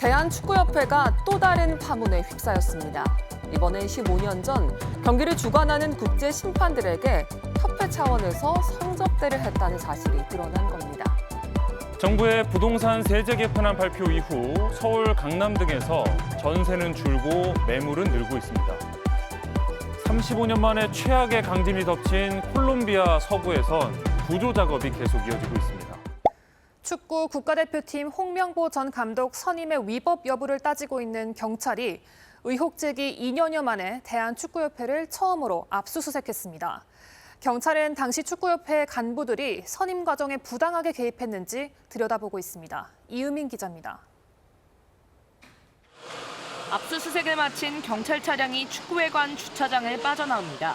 대한축구협회가 또 다른 파문에 휩싸였습니다. 이번엔 15년 전 경기를 주관하는 국제 심판들에게 협회 차원에서 성접대를 했다는 사실이 드러난 겁니다. 정부의 부동산 세제 개편안 발표 이후 서울, 강남 등에서 전세는 줄고 매물은 늘고 있습니다. 35년 만에 최악의 강진이 덮친 콜롬비아 서부에선 구조 작업이 계속 이어지고 있습니다. 축구 국가대표팀 홍명보 전 감독 선임의 위법 여부를 따지고 있는 경찰이 의혹 제기 2년여 만에 대한축구협회를 처음으로 압수수색했습니다. 경찰은 당시 축구협회 간부들이 선임 과정에 부당하게 개입했는지 들여다보고 있습니다. 이유민 기자입니다. 압수수색을 마친 경찰 차량이 축구회관 주차장을 빠져나옵니다.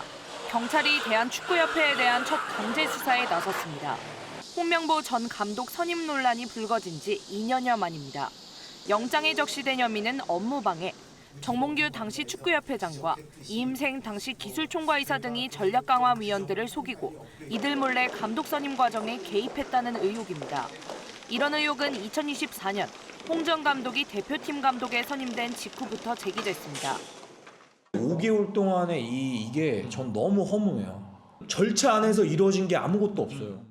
경찰이 대한축구협회에 대한 첫 강제 수사에 나섰습니다. 홍명보 전 감독 선임 논란이 불거진 지 2년여 만입니다. 영장에 적시된 혐의는 업무방해, 정몽규 당시 축구협회장과 이임생 당시 기술총괄이사 등이 전략강화위원들을 속이고 이들 몰래 감독 선임 과정에 개입했다는 의혹입니다. 이런 의혹은 2024년 홍 전 감독이 대표팀 감독에 선임된 직후부터 제기됐습니다. 5개월 동안에 이게 전 너무 허무해요. 절차 안에서 이루어진 게 아무것도 없어요.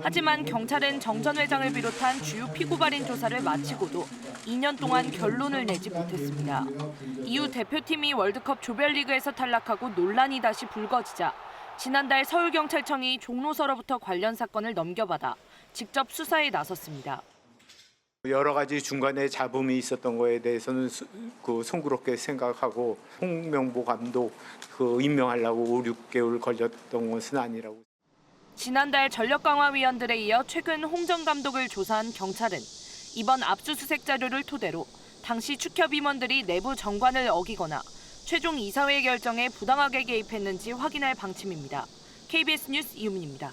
하지만 경찰은 정 전 회장을 비롯한 주요 피고발인 조사를 마치고도 2년 동안 결론을 내지 못했습니다. 이후 대표팀이 월드컵 조별리그에서 탈락하고 논란이 다시 불거지자 지난달 서울경찰청이 종로서로부터 관련 사건을 넘겨받아 직접 수사에 나섰습니다. 여러 가지 중간에 잡음이 있었던 거에 대해서는 송구롭게 생각하고 홍명보 감독 임명하려고 5, 6개월 걸렸던 것은 아니라고. 지난달 전력강화위원들에 이어 최근 홍 전 감독을 조사한 경찰은 이번 압수수색 자료를 토대로 당시 축협 임원들이 내부 정관을 어기거나 최종 이사회 결정에 부당하게 개입했는지 확인할 방침입니다. KBS 뉴스 이유민입니다.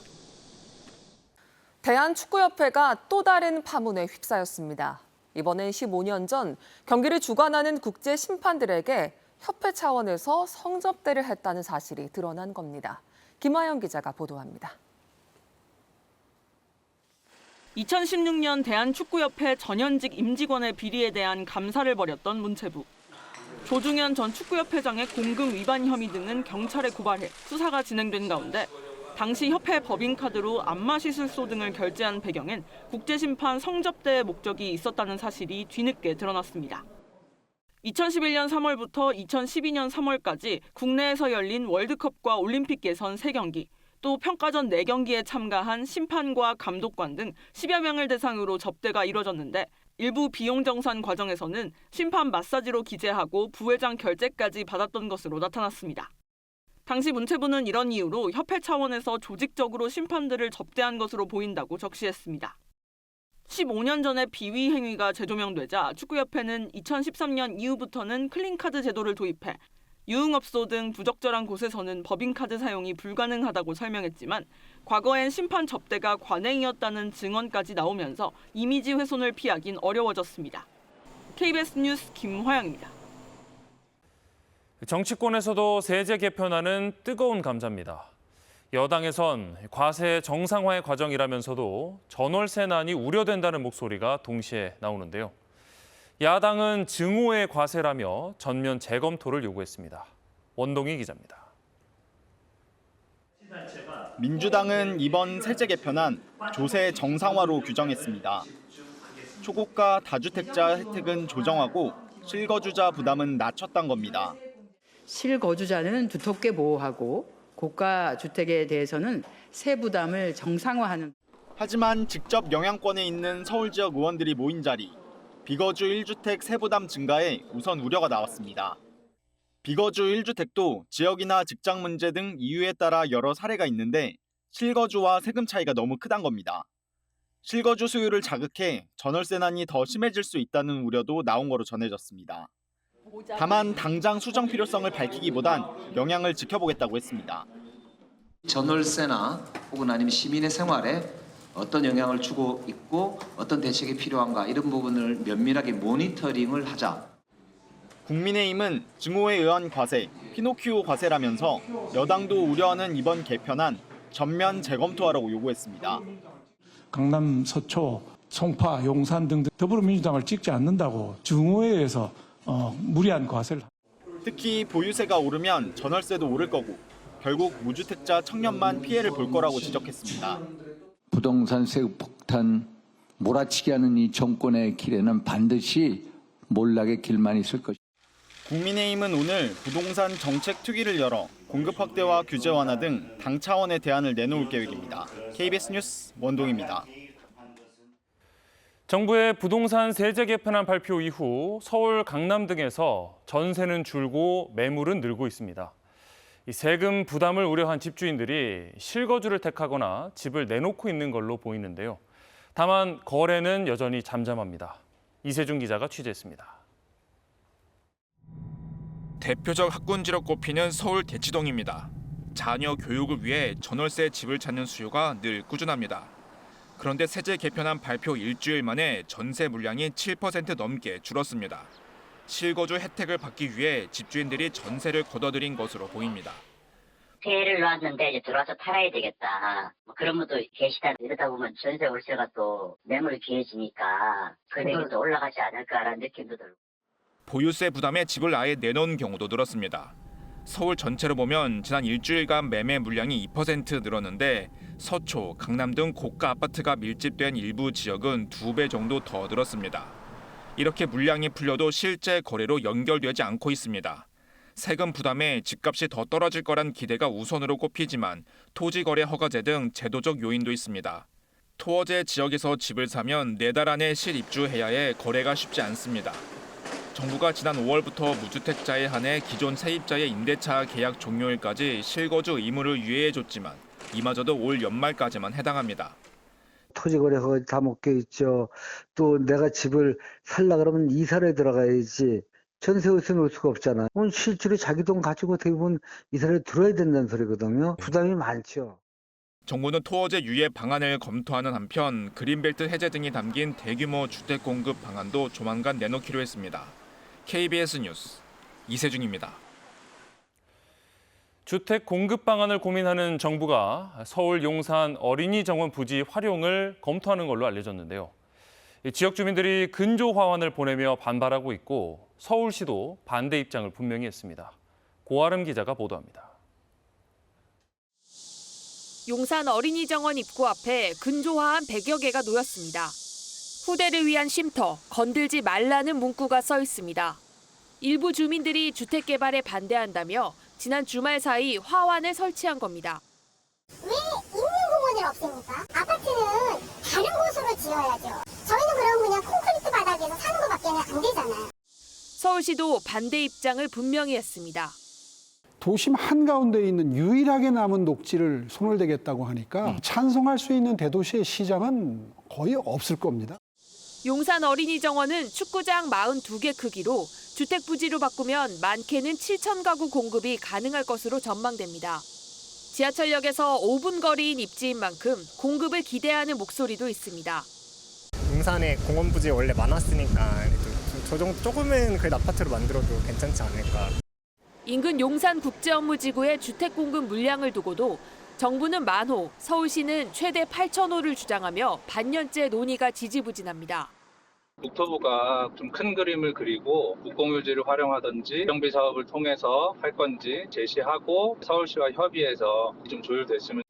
대한축구협회가 또 다른 파문에 휩싸였습니다. 이번엔 15년 전 경기를 주관하는 국제 심판들에게 협회 차원에서 성접대를 했다는 사실이 드러난 겁니다. 김하영 기자가 보도합니다. 2016년 대한축구협회 전현직 임직원의 비리에 대한 감사를 벌였던 문체부. 조중현 전 축구협회장의 공금 위반 혐의 등은 경찰에 고발해 수사가 진행된 가운데 당시 협회 법인카드로 안마시술소 등을 결제한 배경엔 국제심판 성접대의 목적이 있었다는 사실이 뒤늦게 드러났습니다. 2011년 3월부터 2012년 3월까지 국내에서 열린 월드컵과 올림픽 예선 3경기, 또 평가전 4경기에 참가한 심판과 감독관 등 10여 명을 대상으로 접대가 이뤄졌는데 일부 비용 정산 과정에서는 심판 마사지로 기재하고 부회장 결제까지 받았던 것으로 나타났습니다. 당시 문체부는 이런 이유로 협회 차원에서 조직적으로 심판들을 접대한 것으로 보인다고 적시했습니다. 15년 전에 비위 행위가 재조명되자 축구협회는 2013년 이후부터는 클린카드 제도를 도입해 유흥업소 등 부적절한 곳에서는 법인카드 사용이 불가능하다고 설명했지만 과거엔 심판 접대가 관행이었다는 증언까지 나오면서 이미지 훼손을 피하긴 어려워졌습니다. KBS 뉴스 김화영입니다. 정치권에서도 세제 개편안은 뜨거운 감자입니다. 여당에선 과세 정상화의 과정이라면서도 전월세난이 우려된다는 목소리가 동시에 나오는데요. 야당은 증오의 과세라며 전면 재검토를 요구했습니다. 원동희 기자입니다. 민주당은 이번 세제 개편안 조세 정상화로 규정했습니다. 초고가 다주택자 혜택은 조정하고 실거주자 부담은 낮췄단 겁니다. 실거주자는 두텁게 보호하고 고가 주택에 대해서는 세 부담을 정상화하는. 하지만 직접 영향권에 있는 서울 지역 의원들이 모인 자리, 비거주 1주택 세부담 증가에 우선 우려가 나왔습니다. 비거주 1주택도 지역이나 직장 문제 등 이유에 따라 여러 사례가 있는데 실거주와 세금 차이가 너무 크단 겁니다. 실거주 수요를 자극해 전월세난이 더 심해질 수 있다는 우려도 나온 거로 전해졌습니다. 다만 당장 수정 필요성을 밝히기보단 영향을 지켜보겠다고 했습니다. 전월세나 혹은 아니면 시민의 생활에 어떤 영향을 주고 있고 어떤 대책이 필요한가 이런 부분을 면밀하게 모니터링을 하자. 국민의힘은 증오에 의한 과세, 피노키오 과세라면서 여당도 우려하는 이번 개편안 전면 재검토하라고 요구했습니다. 강남 서초 송파, 용산 등등 더불어민주당을 찍지 않는다고 중후에서 무리한 과세를. 특히 보유세가 오르면 전월세도 오를 거고 결국 무주택자 청년만 피해를 볼 거라고 지적했습니다. 부동산 세금 폭탄 몰아치기 하는 이 정권의 길에는 반드시 몰락의 길만 있을 것입니다. 국민의힘은 오늘 부동산 정책 특위를 열어 공급 확대와 규제 완화 등 당 차원의 대안을 내놓을 계획입니다. KBS 뉴스 원동입니다. 정부의 부동산 세제 개편안 발표 이후 서울, 강남 등에서 전세는 줄고 매물은 늘고 있습니다. 이 세금 부담을 우려한 집주인들이 실거주를 택하거나 집을 내놓고 있는 걸로 보이는데요. 다만 거래는 여전히 잠잠합니다. 이세준 기자가 취재했습니다. 대표적 학군지로 꼽히는 서울 대치동입니다. 자녀 교육을 위해 전월세 집을 찾는 수요가 늘 꾸준합니다. 그런데 세제 개편안 발표 일주일 만에 전세 물량이 7% 넘게 줄었습니다. 실거주 혜택을 받기 위해 집주인들이 전세를 걷어들인 것으로 보입니다. 세를 놨는데 이제 들어와서 팔아야 되겠다. 그런 분도 계시다. 이러다 보면 전세 월세가 또 매물이 귀해지니까 금액이 또 올라가지 않을까라는 느낌도 들고. 보유세 부담에 집을 아예 내놓은 경우도 늘었습니다. 서울 전체로 보면 지난 일주일간 매매 물량이 2% 늘었는데 서초, 강남 등 고가 아파트가 밀집된 일부 지역은 2배 정도 더 늘었습니다. 이렇게 물량이 풀려도 실제 거래로 연결되지 않고 있습니다. 세금 부담에 집값이 더 떨어질 거란 기대가 우선으로 꼽히지만 토지거래 허가제 등 제도적 요인도 있습니다. 토어제 지역에서 집을 사면 4달 안에 실입주해야 해 거래가 쉽지 않습니다. 정부가 지난 5월부터 무주택자에 한해 기존 세입자의 임대차 계약 종료일까지 실거주 의무를 유예해줬지만 이마저도 올 연말까지만 해당합니다. 토지거래 허가 다 묶여 있죠. 또 내가 집을 살라 그러면 이사를 들어가야지. 전세 없이 놓을 수가 없잖아. 실제로 자기 돈 가지고 대부분 이사를 들어야 된다는 소리거든요. 부담이 많죠. 정부는 토어제 유예 방안을 검토하는 한편 그린벨트 해제 등이 담긴 대규모 주택 공급 방안도 조만간 내놓기로 했습니다. KBS 뉴스 이세준입니다. 주택 공급 방안을 고민하는 정부가 서울 용산 어린이 정원 부지 활용을 검토하는 걸로 알려졌는데요. 지역 주민들이 근조 화환을 보내며 반발하고 있고 서울시도 반대 입장을 분명히 했습니다. 고아름 기자가 보도합니다. 용산 어린이 정원 입구 앞에 근조 화환 100여 개가 놓였습니다. 후대를 위한 쉼터, 건들지 말라는 문구가 써 있습니다. 일부 주민들이 주택 개발에 반대한다며 지난 주말 사이 화환을 설치한 겁니다. 왜 있는 공원을 없앱니까? 아파트는 다른 곳으로 지어야죠. 저희는 그럼 그냥 콘크리트 바닥에서 사는 것밖에는 안 되잖아요. 서울시도 반대 입장을 분명히 했습니다. 도심 한가운데 있는 유일하게 남은 녹지를 손을 대겠다고 하니까 찬성할 수 있는 대도시의 시장은 거의 없을 겁니다. 용산 어린이 정원은 축구장 42개 크기로 주택 부지로 바꾸면 많게는 7천 가구 공급이 가능할 것으로 전망됩니다. 지하철역에서 5분 거리인 입지인 만큼 공급을 기대하는 목소리도 있습니다. 용산에 공원 부지 원래 많았으니까 저 정도 조금은 그래도 아파트로 만들어도 괜찮지 않을까. 인근 용산 국제업무지구의 주택 공급 물량을 두고도 정부는 10,000호, 서울시는 최대 8,000호를 주장하며 반년째 논의가 지지부진합니다. 국토부가 좀 큰 그림을 그리고 국공유지를 활용하든지 정비 사업을 통해서 할 건지 제시하고 서울시와 협의해서 좀 조율됐으면.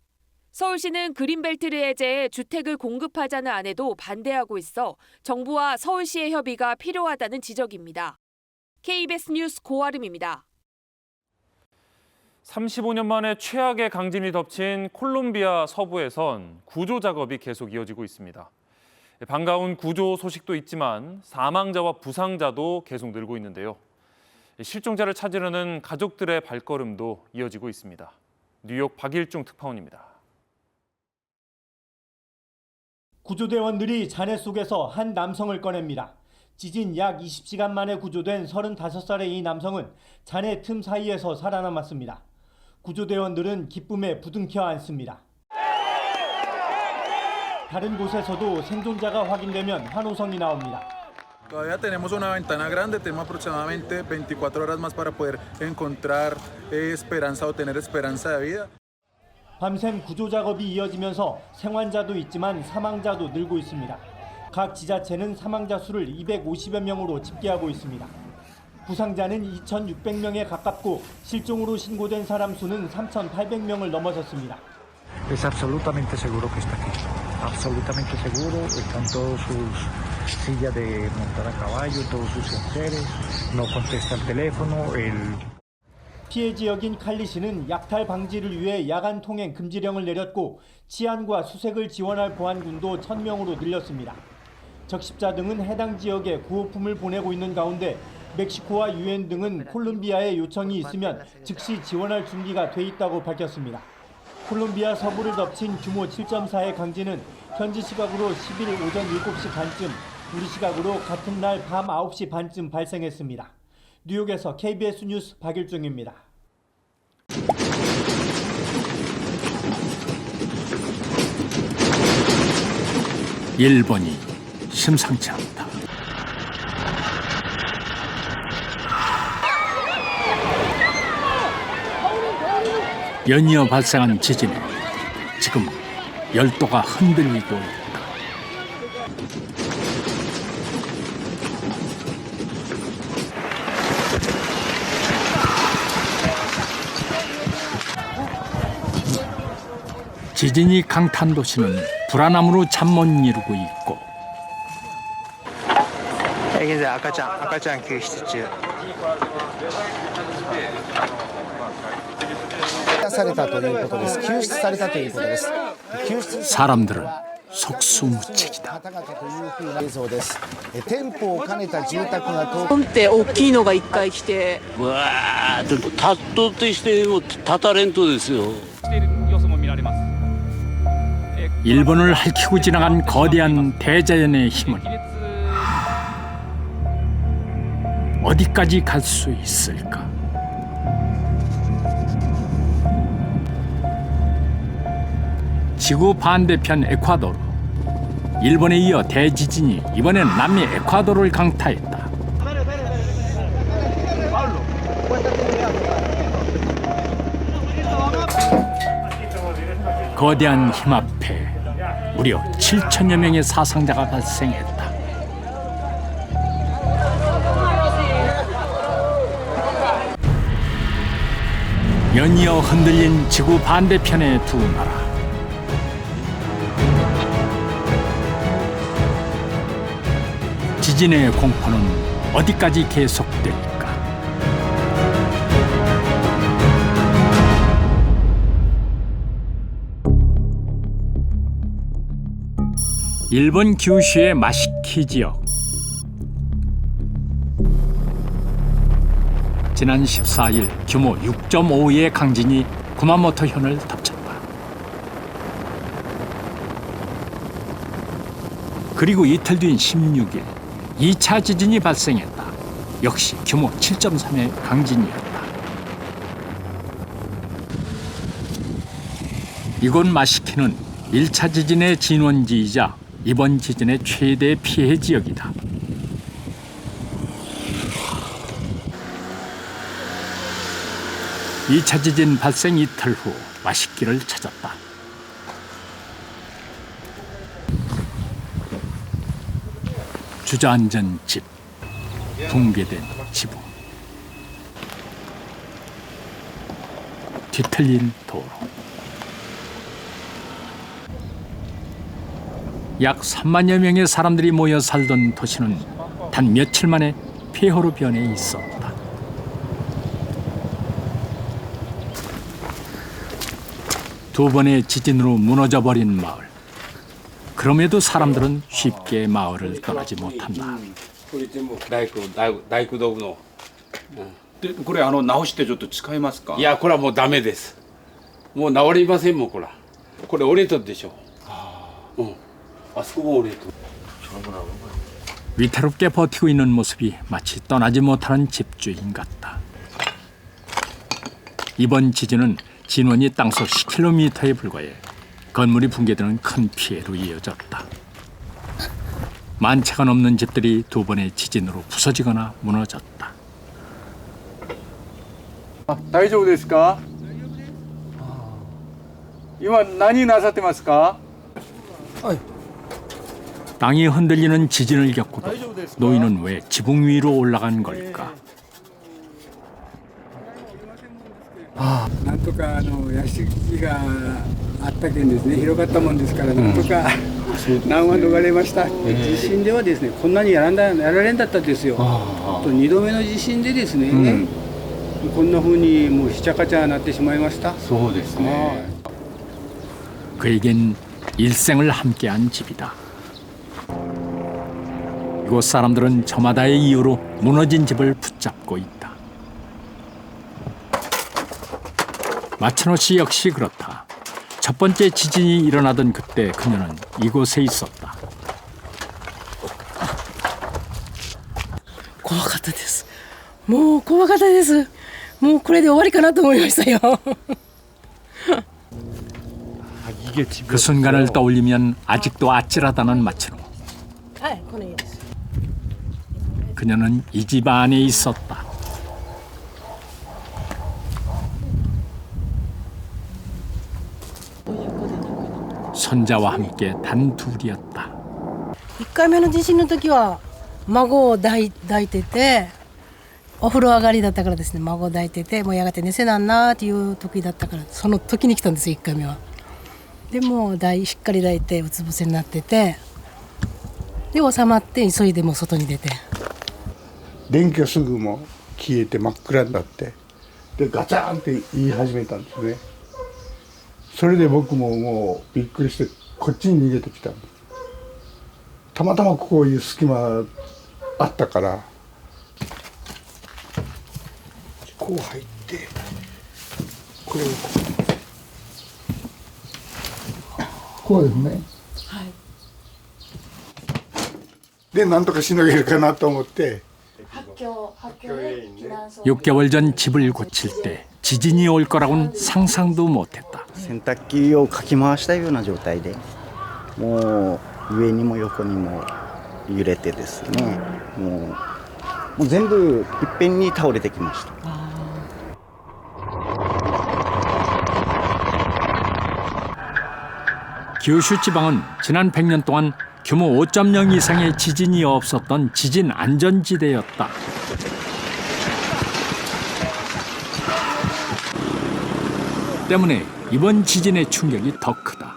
서울시는 그린벨트를 해제해 주택을 공급하자는 안에도 반대하고 있어 정부와 서울시의 협의가 필요하다는 지적입니다. KBS 뉴스 고아름입니다. 35년 만에 최악의 강진이 덮친 콜롬비아 서부에선 구조 작업이 계속 이어지고 있습니다. 반가운 구조 소식도 있지만 사망자와 부상자도 계속 늘고 있는데요. 실종자를 찾으려는 가족들의 발걸음도 이어지고 있습니다. 뉴욕 박일중 특파원입니다. 구조대원들이 잔해 속에서 한 남성을 꺼냅니다. 지진 약 20시간 만에 구조된 35살의 이 남성은 잔해 틈 사이에서 살아남았습니다. 구조대원들은 기쁨에 부둥켜 안습니다. 다른 곳에서도 생존자가 확인되면 환호성이 나옵니다. Todavía tenemos una ventana grande, tenemos aproximadamente 24 horas más para poder encontrar esperanza o tener esperanza de vida. 밤샘 구조 작업이 이어지면서 생환자도 있지만 사망자도 늘고 있습니다. 각 지자체는 사망자 수를 250여 명으로 집계하고 있습니다. 부상자는 2,600명에 가깝고 실종으로 신고된 사람 수는 3,800명을 넘어섰습니다. Es absolutamente seguro que está aquí. Absolutamente seguro. Están todos sus sillas de montar a caballo, todos sus enseres. No contesta el teléfono. 피해 지역인 칼리시는 약탈 방지를 위해 야간 통행 금지령을 내렸고 치안과 수색을 지원할 보안군도 1,000명으로 늘렸습니다. 적십자 등은 해당 지역에 구호품을 보내고 있는 가운데 멕시코와 유엔 등은 콜롬비아에 요청이 있으면 즉시 지원할 준비가 돼 있다고 밝혔습니다. 콜롬비아 서부를 덮친 규모 7.4의 강진은 현지 시각으로 10일 오전 7시 반쯤, 우리 시각으로 같은 날 밤 9시 반쯤 발생했습니다. 뉴욕에서 KBS 뉴스 박일중입니다. 일본이 심상치 않다. 연이어 발생한 지진에 지금 열도가 흔들리고 있다. 지진이 강타한 도시는 불안함으로 잠 못 이루고 있고現在赤ちゃん救出中。されたということです。救出されたということです。 사람들은 속수무책이다. 映像です。店舗を兼ねた住宅がポンって大きいのが一回来て、わーっと立っとってしても立たれんとですよ。 일본을 핥히고 지나간 거대한 대자연의 힘은 어디까지 갈 수 있을까? 지구 반대편 에콰도르. 일본에 이어 대지진이 이번엔 남미 에콰도르를 강타했다. 거대한 힘 앞에 무려 7천여 명의 사상자가 발생했다. 연이어 흔들린 지구 반대편의 두 나라. 지진의 공포는 어디까지 계속될까? 일본 규슈의 마시키 지역. 지난 14일 규모 6.5의 강진이 구마모토 현을 덮쳤다. 그리고 이틀 뒤인 16일 2차 지진이 발생했다. 역시 규모 7.3의 강진이었다. 이곳 마시키는 1차 지진의 진원지이자 이번 지진의 최대 피해 지역이다. 이 차 지진 발생 이틀 후 마시키를 찾았다. 주저앉은 집, 붕괴된 지붕, 뒤틀린 도로. 약 3만여 명의 사람들이 모여 살던 도시는 단 며칠 만에 폐허로 변해 있었다. 두 번의 지진으로 무너져버린 마을. 그럼에도 사람들은 쉽게 마을을 떠나지 못한다. 大工道具の。でこれ直してちょっと使いますか？いやこれはもうダメです。もう治りませんもんこれ。これ折れとるでしょ。うん。 위태롭게 버티고 있는 모습이 마치 떠나지 못하는 집주인 같다. 이번 지진은 진원이 땅속 10km에 불과해 건물이 붕괴되는 큰 피해로 이어졌다. 만차가 넘는 집들이 두 번의 지진으로 부서지거나 무너졌다. 大丈夫ですか？今何なさってますか？ 땅이 흔들리는 지진을 겪고도 노인은 왜 지붕 위로 올라간 걸까? なんとか屋敷があったけんですね、広がったもんですから、なんとか難は逃れました。地震ではですね、こんなにやられんだったですよ。2度目の地震でですね、こんな風にもうひちゃかちゃなってしまいました。そうですね。 그에겐 일생을 함께한 집이다. 이곳 사람들은 저마다의 이유로 무너진 집을 붙잡고 있다. 마츠노 씨 역시 그렇다. 첫 번째 지진이 일어나던 그때 그녀는 이곳에 있었다. 怖かったです。もう怖かったです。もうこれで終わりかなと思いましたよ。 그 순간을 떠올리면 아직도 아찔하다는 마츠노. 그녀는 이 집 안에 있었다. 손자와 함께 단둘이었다. 1回目の地震の時は孫を抱いてて、お風呂上がりだったからですね、孫を抱いてて、もうやがて寝せなんなっていう時だったから、その時に来たんですよ、1回目は。でもうしっかり抱いてうつ伏せになってて、で収まって急いでもう外に出て。電気がすぐもう消えて真っ暗になって、でガチャンって言い始めたんですね。それで僕ももうびっくりしてこっちに逃げてきた。たまたまこういう隙間あったからこう入ってこれをこうですね。はい。でなんとかしのげるかなと思って。 6개월 전 집을 고칠 때 지진이 올 거라고는 상상도 못했다. 洗濯機をかき回したような状態で、もう上にも横にも揺れてですね、もう全部いっぺんに倒れてきました。 규슈 지방은 지난 100년 동안 규모 5.0 이상의 지진이 없었던 지진 안전지대였다. 때문에 이번 지진의 충격이 더 크다.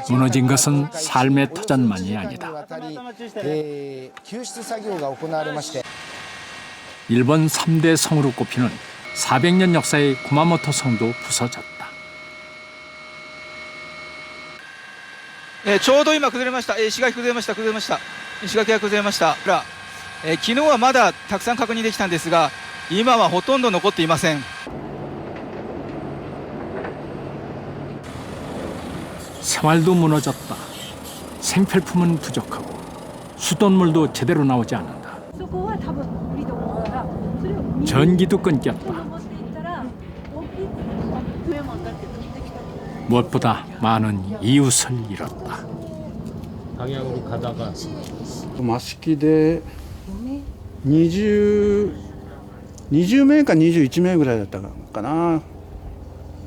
무너진 것은 삶의 터전만이 아니다. 일본 3대 성으로 꼽히는 400년 역사의 구마모토 성도 부서졌다. ちょうど今崩れました。石垣崩れました。石垣が崩れました。昨日はまだたくさん確認できたんですが、今はほとんど残っていません。 생활도 무너졌다. 생필품은 부족하고 수돗물도 제대로 나오지 않는다. 전기도 끊겼다. 무엇보다 많은 이웃을 잃었다. 방향으로 가다가 마스키で20名か21名ぐらいだったかな。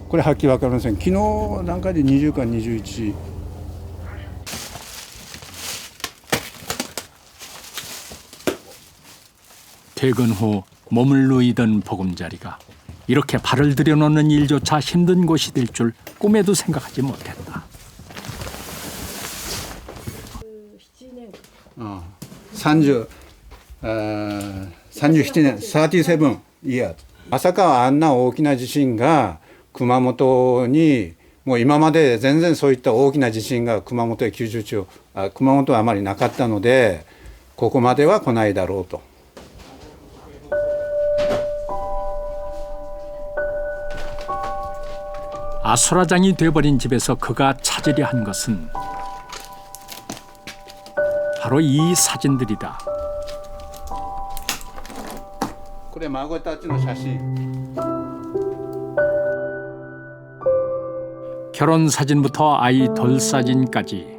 これはっきり分かりません。昨日段階で20か21。 퇴근 후 몸을 누이던 보금자리가 이렇게 발을 들여놓는 일조차 힘든 곳이 될 줄 꿈에도 생각하지 못했다. 37年、37 years。まさかあんな大きな地震が熊本に、もう今まで全然そういった大きな地震が熊本や九州地方、熊本はあまりなかったので、ここまでは来ないだろうと。 아수라장이 돼버린 집에서 그가 찾으려 한 것은 바로 이 사진들이다. これ孫たちの写真。 결혼 사진부터 아이 돌사진까지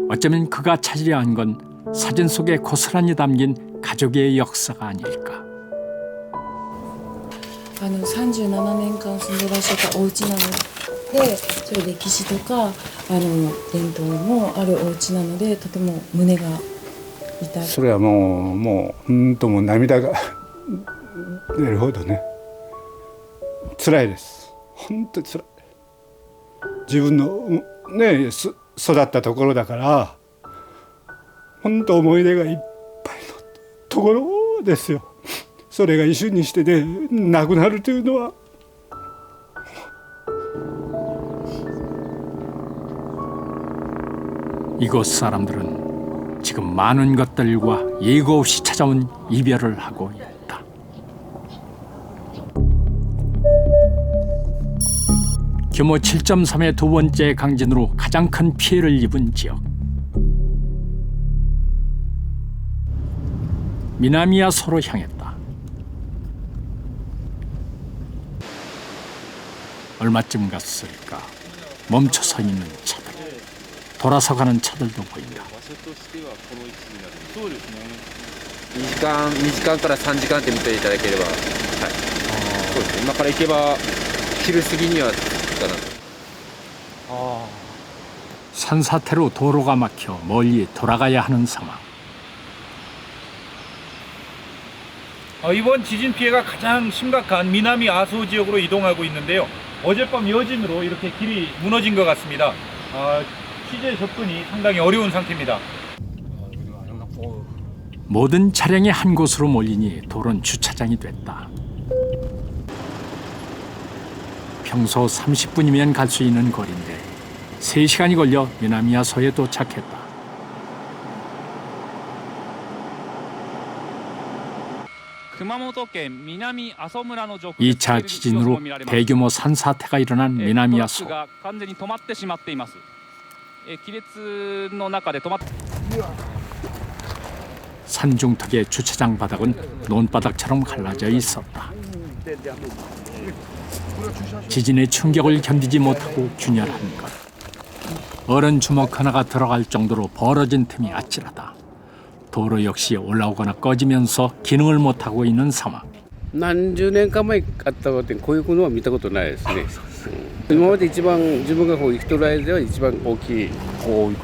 어쩌면 그가 찾으려 한 건 사진 속에 고스란히 담긴 가족의 역사가 아닐까. 37年間住んでらっしゃったお家なのでそういう歴史とか伝統もあるお家なのでとても胸が痛い。それはもう本当もう涙が出るほどね辛いです。本当に辛い。自分のね育ったところだから本当思い出がいっぱいのところですよ。それが一瞬にしてでなくなるというのは。 이곳 사람들은 지금 많은 것들과 예고 없이 찾아온 이별을 하고 있다. 규모 7.3의 두 번째 강진으로 가장 큰 피해를 입은 지역. 미나미야소로 향했다. 얼마쯤 갔을까? 멈춰 서 있는 차들. 돌아서 가는 차들도 보인다. 2時間から3時間って見ていただければ、はい、そうですね。今から行けば昼過ぎには着くかなと。 산사태로 도로가 막혀 멀리 돌아가야 하는 상황. 이번 지진 피해가 가장 심각한 미나미 아소 지역으로 이동하고 있는데요. 어젯밤 여진으로 이렇게 길이 무너진 것 같습니다. 취재 접근이 상당히 어려운 상태입니다. 모든 차량이 한 곳으로 몰리니 도로는 주차장이 됐다. 평소 30분이면 갈 수 있는 거리인데 3시간이 걸려 미나미야소에 도착했다. 이 차 지진으로 대규모 산사태가 일어난 미나미야소. 산중턱의 주차장 바닥은 논바닥처럼 갈라져 있었다. 지진의 충격을 견디지 못하고 균열한 것. 어른 주먹 하나가 들어갈 정도로 벌어진 틈이 아찔하다. 도로 역시 올라오거나 꺼지면서 기능을 못하고 있는 상황. 何十年か前あったことでこういうのは見たことないですね。今まで一番自分がこう生きとる間では一番大きい一番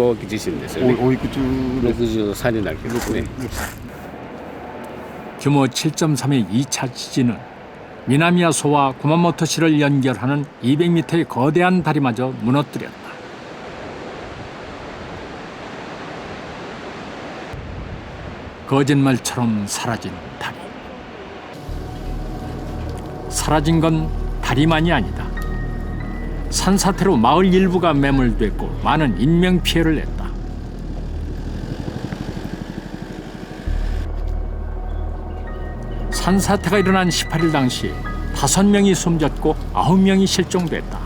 大きい地震ですよね。おいくつ63になるけどですね。 규모 7.3의 2차 지진은 미나미야소와 구마모토시를 연결하는 200m의 거대한 다리마저 무너뜨렸다. 거짓말처럼 사라진 다리. 사라진 건 다리만이 아니다. 산사태로 마을 일부가 매몰됐고 많은 인명피해를 냈다. 산사태가 일어난 18일 당시 5명이 숨졌고 9명이 실종됐다.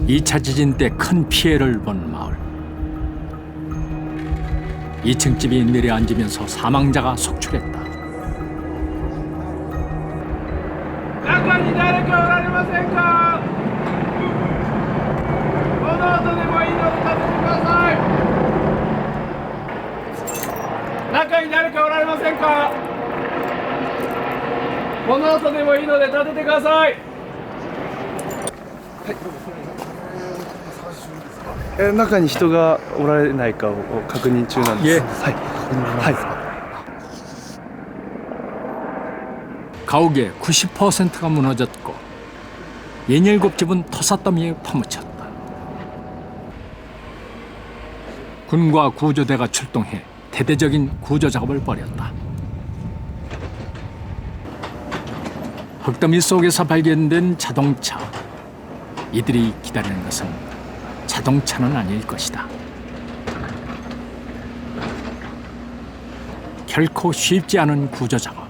이 차 지진 때 큰 피해를 본 마을. 2층 집이 내려앉으면서 사망자가 속출했다. 中に誰かおられませんか？この後でもいいので立ててください。中に誰かおられませんか？この後でもいいので立ててください。中に人がおられないかを確認中なんです。はい。はい。 가옥의 90%가 무너졌고 67집은 토사더미에 파묻혔다. 군과 구조대가 출동해 대대적인 구조 작업을 벌였다. 흙더미 속에서 발견된 자동차. 이들이 기다리는 것은 자동차는 아닐 것이다. 결코 쉽지 않은 구조 작업.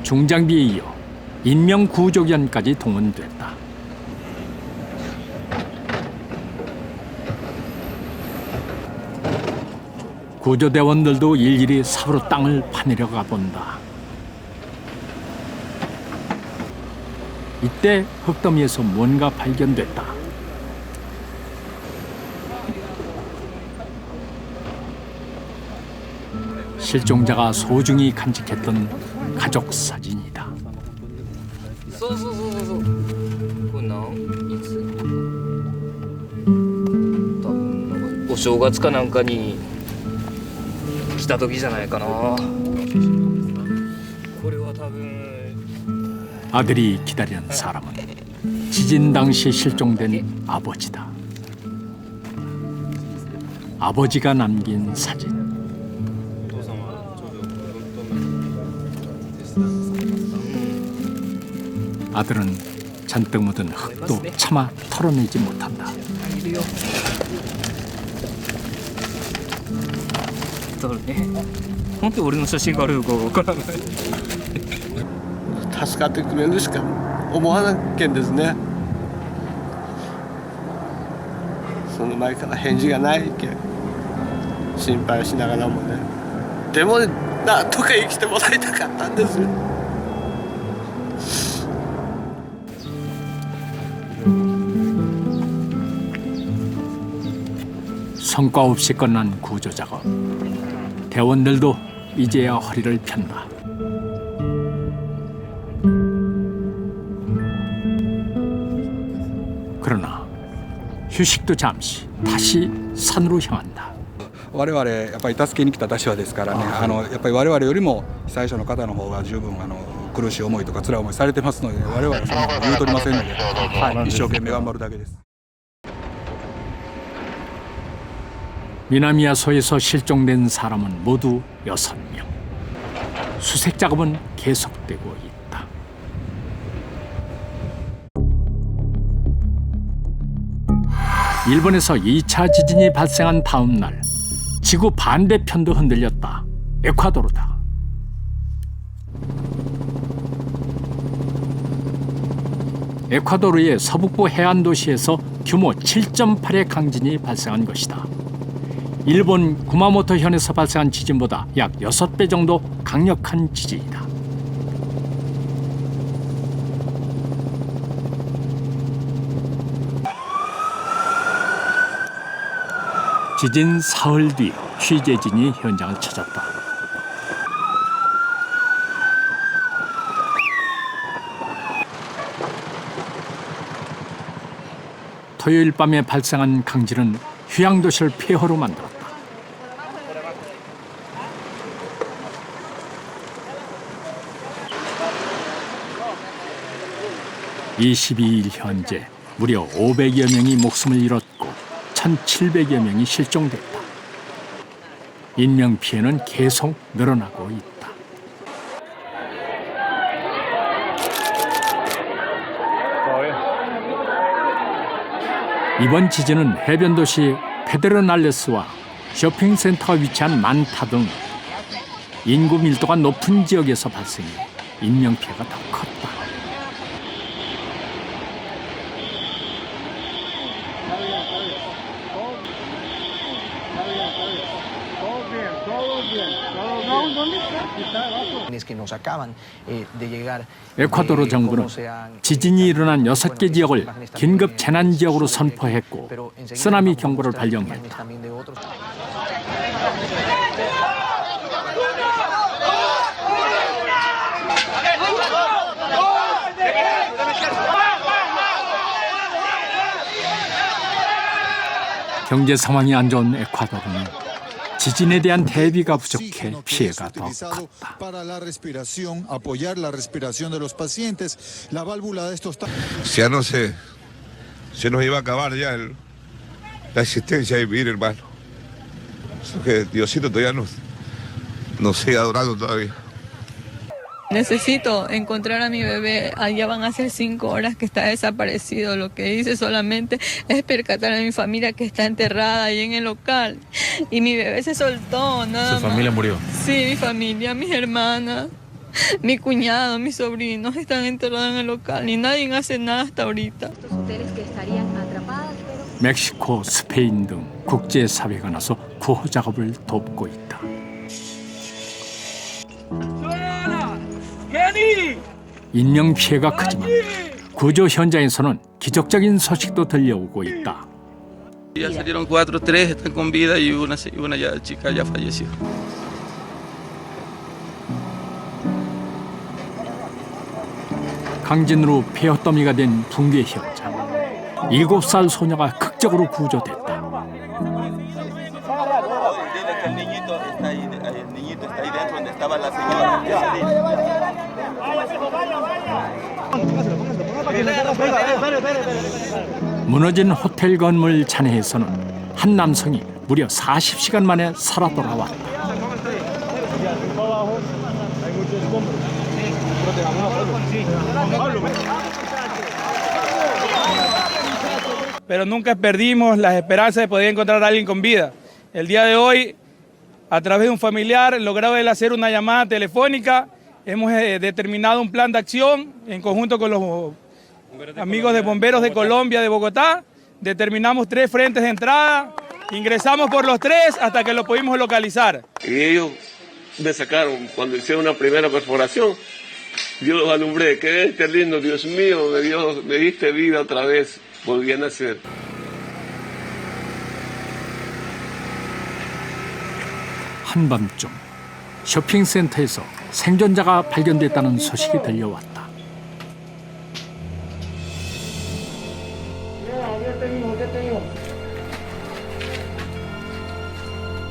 중장비에 이어 인명구조견까지 동원됐다. 구조대원들도 일일이 삽으로 땅을 파내려가 본다. 이때 흙더미에서 뭔가 발견됐다. 실종자가 소중히 간직했던 가족 사진이다. そうそうそうそうそうこれ何いつ多分なんかお正月かなんかに来た時じゃないかなこれは多分 아들이 기다리는 사람은 지진 당시 실종된 아버지다. 아버지가 남긴 사진. 아들은 잔뜩 묻은 흙도 차마 털어내지 못한다. どれ本当に俺の写真があるかわからない助かってくれるしか思わなきゃですね。その前から返事がないけん心配しながらもね。でもなんとか生きてもらいたかったんですよ。 성과 없이 끝난 구조 작업. 대원들도 이제야 허리를 편다. 그러나 휴식도 잠시 다시 산으로 향한다. 我々やっぱり助けに来たダシュアですからね、やっぱり我々よりも被災者の方の方が十分苦しい思いとか辛い思いされてますので、我々はその言うとりませんので、一生懸命頑張るだけです。 미나미야소에서 실종된 사람은 모두 6명. 수색 작업은 계속되고 있다. 일본에서 2차 지진이 발생한 다음 날 지구 반대편도 흔들렸다. 에콰도르다. 에콰도르의 서북부 해안 도시에서 규모 7.8의 강진이 발생한 것이다. 일본 구마모토 현에서 발생한 지진보다 약 6배 정도 강력한 지진이다. 지진 사흘 뒤 취재진이 현장을 찾았다. 토요일 밤에 발생한 강진은 휴양도시를 폐허로 만들었다. (22일) 현재 무려 500여 명이 목숨을 잃었고 1,700여 명이 실종됐다. 인명피해는 계속 늘어나고 있다. 이번 지진은 해변 도시 페데르날레스와 쇼핑센터가 위치한 만타 등 인구 밀도가 높은 지역에서 발생해 인명피해가 더 컸다. 에콰도르 정부는 지진이 일어난 6개 지역을 긴급 재난지역으로 선포했고 쓰나미 경보를 발령했다. 경제 상황이 안 좋은 에콰도르는 지진에 대한 대비가 부족해 피해가 더 컸다. Si ya no se nos iba a acabar ya la existencia de vivir, hermano. Eso que Diosito todavía nos sigue adorando todavía. Necesito encontrar a mi bebé. Allá van a ser 5 horas que está desaparecido. Lo que hice solamente es percatar a mi familia que está enterrada ahí en el local. Y mi bebé se soltó, nada más. ¿Su familia murió? Sí, mi familia, mis hermanas, mi cuñado, mis sobrinos están enterrados en el local. Y nadie hace nada hasta ahorita. 멕시코, 스페인 등 국제사회가 나서 구호 작업을 돕고 있다. 인명피해가 크지만 구조 현장에서는 기적적인 소식도 들려오고 있다. Ya salieron 4, 3 están con vida y una chica ya falleció. 강진으로 폐허더미가 된 붕괴 현장. 7살 소녀가 극적으로 구조됐다. 무너진 호텔 건물 잔해에서는 한 남성이 무려 40시간 만에 살아 돌아왔다. Pero nunca perdimos las esperanzas de poder encontrar a alguien con vida. El día de hoy, a través de un familiar, logrado el hacer una llamada telefónica, hemos determinado un plan de acción en conjunto con los amigos de Bomberos de Colombia, de Bogotá. Determinamos 3 frentes de entrada, ingresamos por los 3 hasta que lo pudimos localizar. Y ellos me sacaron cuando hicieron una primera perforación. Yo los alumbré, qué lindo, Dios mío, me diste vida otra vez, volví a nacer. 한밤중 쇼핑센터에서 생존자가 발견됐다는 소식이 들려왔다.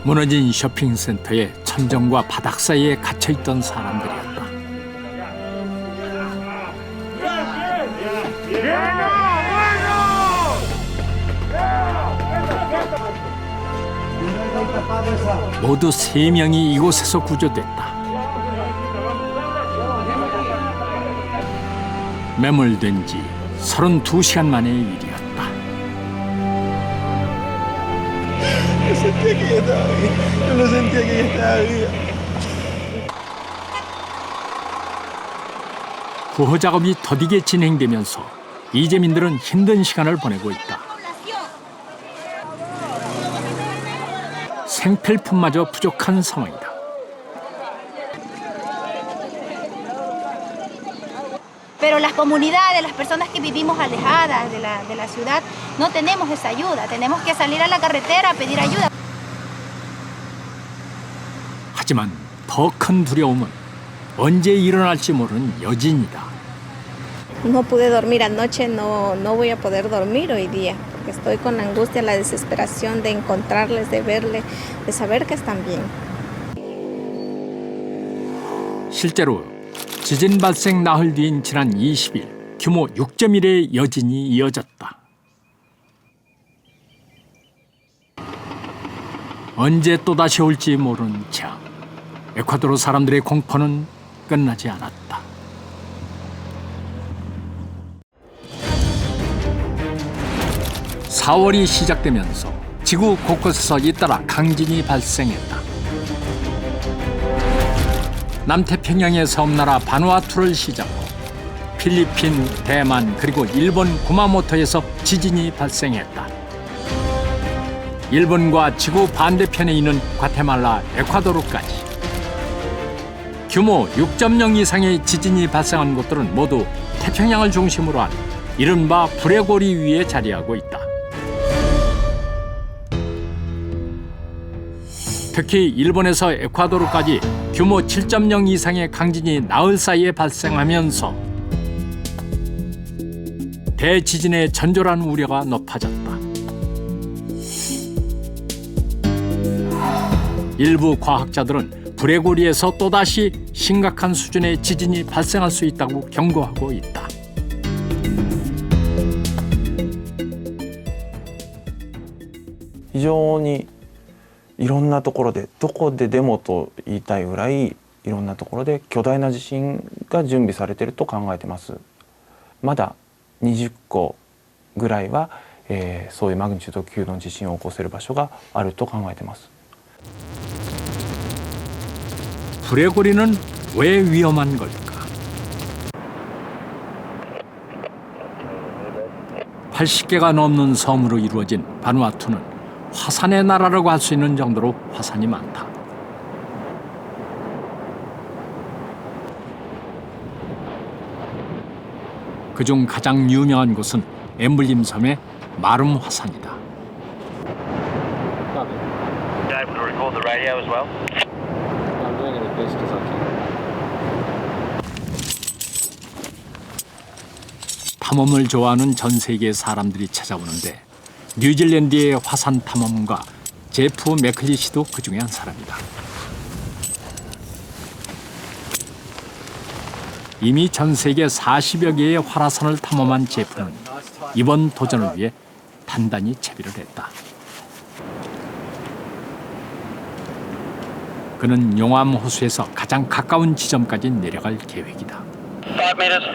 무너진 쇼핑센터의 천정과 바닥 사이에 갇혀있던 사람들이었다. 모두 3명이 이곳에서 구조됐다. 매몰된 지 32시간 만의 일이었다. 구호 작업이 더디게 진행되면서 이재민들은 힘든 시간을 보내고 있다. 생필품마저 부족한 상황이다. Pero las comunidades, las personas que vivimos alejadas de la ciudad, no tenemos esa ayuda. Tenemos que salir a la carretera a pedir ayuda. 하지만 더 큰 두려움은 언제 일어날지 모르는 여진이다. No pude dormir anoche, no voy a poder dormir hoy día, porque estoy con la angustia, la desesperación de encontrarles, de verles, de saber que están bien. 실제로 지진 발생 나흘 뒤인 지난 20일 규모 6.1의 여진이 이어졌다. 언제 또다시 올지 모르는 재앙. 에콰도르 사람들의 공포는 끝나지 않았다. (4월이) 시작되면서 지구 곳곳에서 잇따라 강진이 발생했다. 남태평양의 섬나라 바누아투를 시작으로 필리핀, 대만 그리고 일본 구마모토에서 지진이 발생했다. 일본과 지구 반대편에 있는 과테말라, 에콰도르까지. 규모 6.0 이상의 지진이 발생한 곳들은 모두 태평양을 중심으로 한 이른바 불의 고리 위에 자리하고 있다. 특히 일본에서 에콰도르까지 규모 7.0 이상의 강진이 나흘 사이에 발생하면서 대지진의 전조라는 우려가 높아졌다. 일부 과학자들은 불의 고리에서 또다시 심각한 수준의 지진이 발생할 수 있다고 경고하고 있다.非常にいろんなところでどこででもと言いたいぐらいいろんなところで巨大な地震が準備されていると考えてます。まだ20個ぐらいは、そういうマグニチュード9の地震を起こせる場所があると考えてます。 불의 고리는 왜 위험한 걸까? 80개가 넘는 섬으로 이루어진 바누아투는 화산의 나라라고 할 수 있는 정도로 화산이 많다. 그중 가장 유명한 곳은 엠블림 섬의 마름 화산이다. 탐험을 좋아하는 전 세계 사람들이 찾아오는데 뉴질랜드의 화산 탐험가 제프 맥클리 씨도 그 중에 한 사람이다. 이미 전 세계 40여 개의 활화산을 탐험한 제프는 이번 도전을 위해 단단히 채비를 했다. 그는 용암 호수에서 가장 가까운 지점까지 내려갈 계획이다. 5 meters,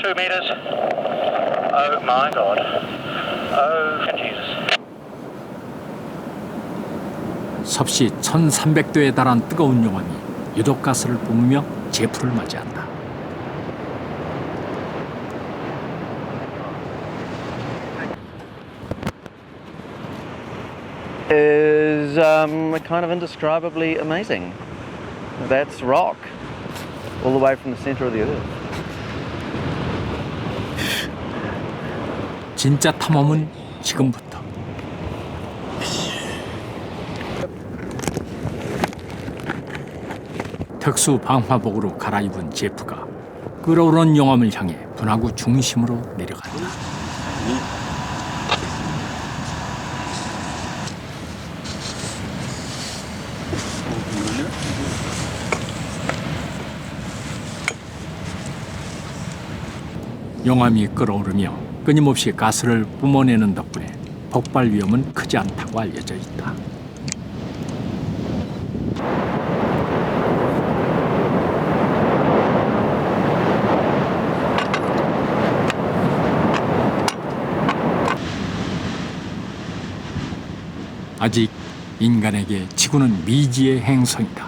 2 meters. Oh my God. Oh Jesus. 섭씨 1300도에 달한 뜨거운 용암이 유독가스를 뿜으며 제프를 맞이한다. Is kind of indescribably amazing. That's rock, all the way from the center of the earth. 진짜 탐험은 지금부터. 특수 방화복으로 갈아입은 제프가 끓어오르는 용암을 향해 분화구 중심으로 내려간다. 용암이 끓어오르며 끊임없이 가스를 뿜어내는 덕분에 폭발 위험은 크지 않다고 알려져 있다. 아직 인간에게 지구는 미지의 행성이다.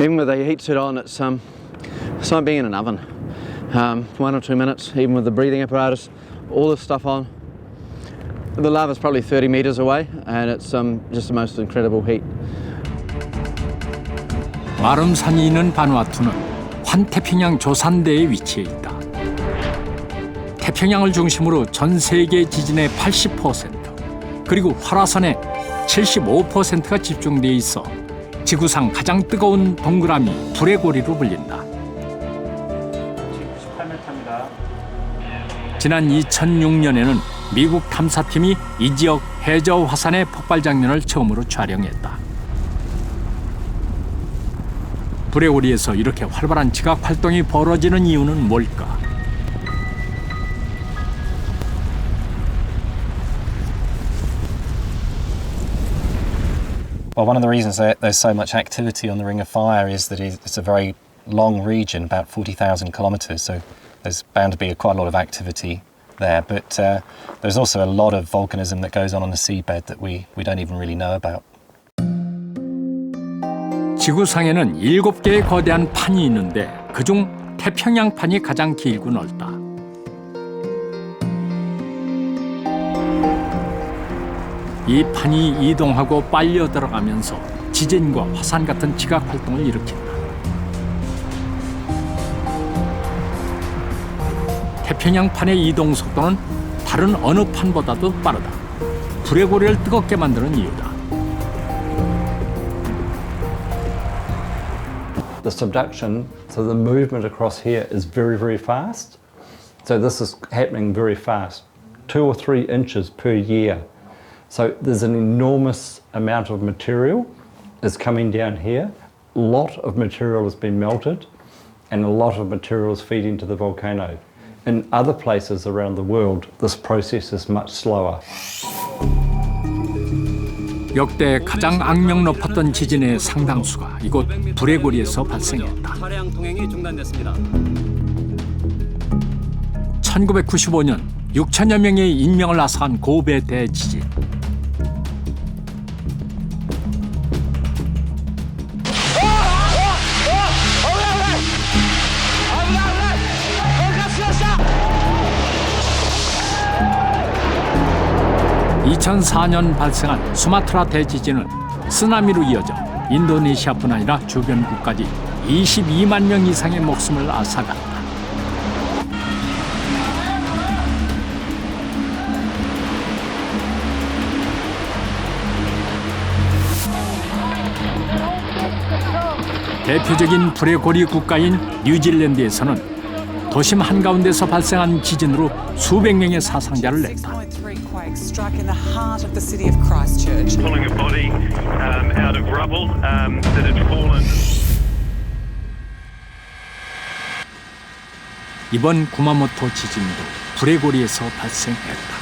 Even with the heat suit on, it's like being in an oven. 1 or 2 minutes, even with the breathing apparatus, all this stuff on. The lava's probably 30 meters away, and it's just the most incredible heat. 마름산이 있는 바누아투는 환태평양 조산대에 위치해 있다. 태평양을 중심으로 전 세계 지진의 80% 그리고 활화산의 75%가 집중돼 있어 지구상 가장 뜨거운 동그라미 불의 고리로 불린다. 지난 2006년에는 미국 탐사팀이 이 지역 해저 화산의 폭발 장면을 처음으로 촬영했다. 불의 고리에서 이렇게 활발한 지각 활동이 벌어지는 이유는 뭘까? Well, one of the reasons that there's so much activity on the Ring of Fire is that it's a very long region, about 40,000 kilometres, so there's bound to be quite a lot of activity there. But there's also a lot of volcanism that goes on the seabed that we don't even really know about. 지구상에는 7개의 거대한 판이 있는데 그중 태평양판이 가장 길고 넓다. 이 판이 이동하고 빨려 들어가면서 지진과 화산 같은 지각 활동을 일으킨다. 태평양판의 이동 속도는 다른 어느 판보다도 빠르다. 불의 고리를 뜨겁게 만드는 이유다. The subduction, so the movement across here is very, very fast. So this is happening very fast, 2 or 3 inches per year. So there's an enormous amount of material is coming down here. A lot of material has been melted and a lot of material is feeding to the volcano. In other places around the world, this process is much slower. 역대 가장 악명 높았던 지진의 상당수가 이곳 불의 고리에서 발생했다. 1995년 6천여 명의 인명을 앗아간 고베 대지진. (2004년) 발생한 수마트라 대지진은 쓰나미로 이어져 인도네시아뿐 아니라 주변국까지 22만 명 이상의 목숨을 앗아갔다. 대표적인 불의 고리 국가인 뉴질랜드에서는 도심 한가운데서 발생한 지진으로 수백 명의 사상자를 냈다. Pulling a body out of rubble that had fallen. 이번 구마모토 지진도 불의 고리에서 발생했다.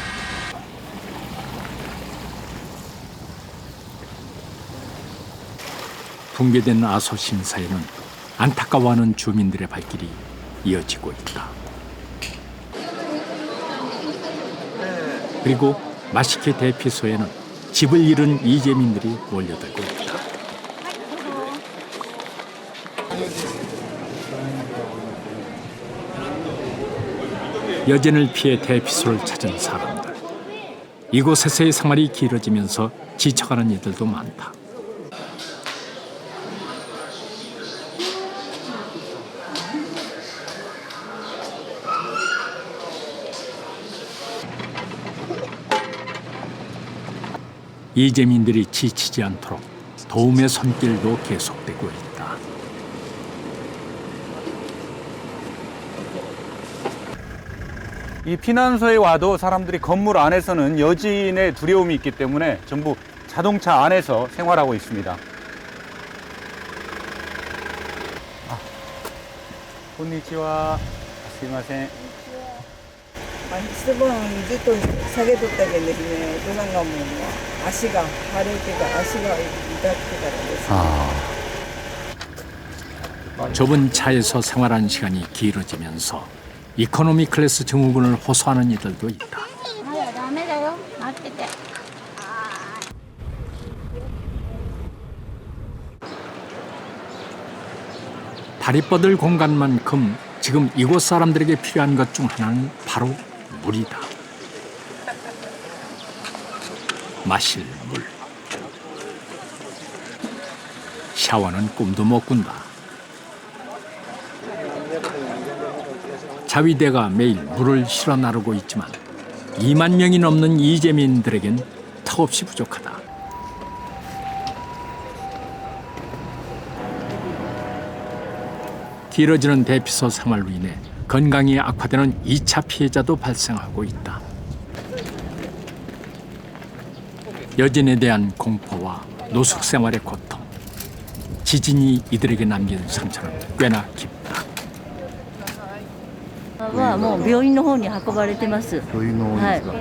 붕괴된 아소 심사에는 안타까워하는 주민들의 발길이 이어지고 있다. 그리고 마시케 대피소에는 집을 잃은 이재민들이 몰려들고 있다. 여진을 피해 대피소를 찾은 사람들. 이곳에서의 생활이 길어지면서 지쳐가는 이들도 많다. 이재민들이 지치지 않도록 도움의 손길도 계속되고 있다. 이 피난소에 와도 사람들이 건물 안에서는 여진의 두려움이 있기 때문에 전부 자동차 안에서 생활하고 있습니다. konnichiwa. すいません. 一晩ずっと下げとったけんですね、お父さんがもう足が腫れてから足が痛くてからです。 좁은 차에서 생활하는 시간이 길어지면서 이코노미 클래스 증후군을 호소하는 이들도 있다. 다리 뻗을 공간만큼 지금 이곳 사람들에게 필요한 것 중 하나는 바로 물이다. 마실 물. 샤워는 꿈도 못 꾼다. 자위대가 매일 물을 실어 나르고 있지만 2만 명이 넘는 이재민들에겐 턱없이 부족하다. 길어지는 대피소 생활로 인해 건강이 악화되는 2차 피해자도 발생하고 있다. 여진에 대한 공포와 노숙 생활의 고통, 지진이 이들에게 남긴 상처는 꽤나 깊다. はもう病院の方に運ばれてます。病院の方ですか。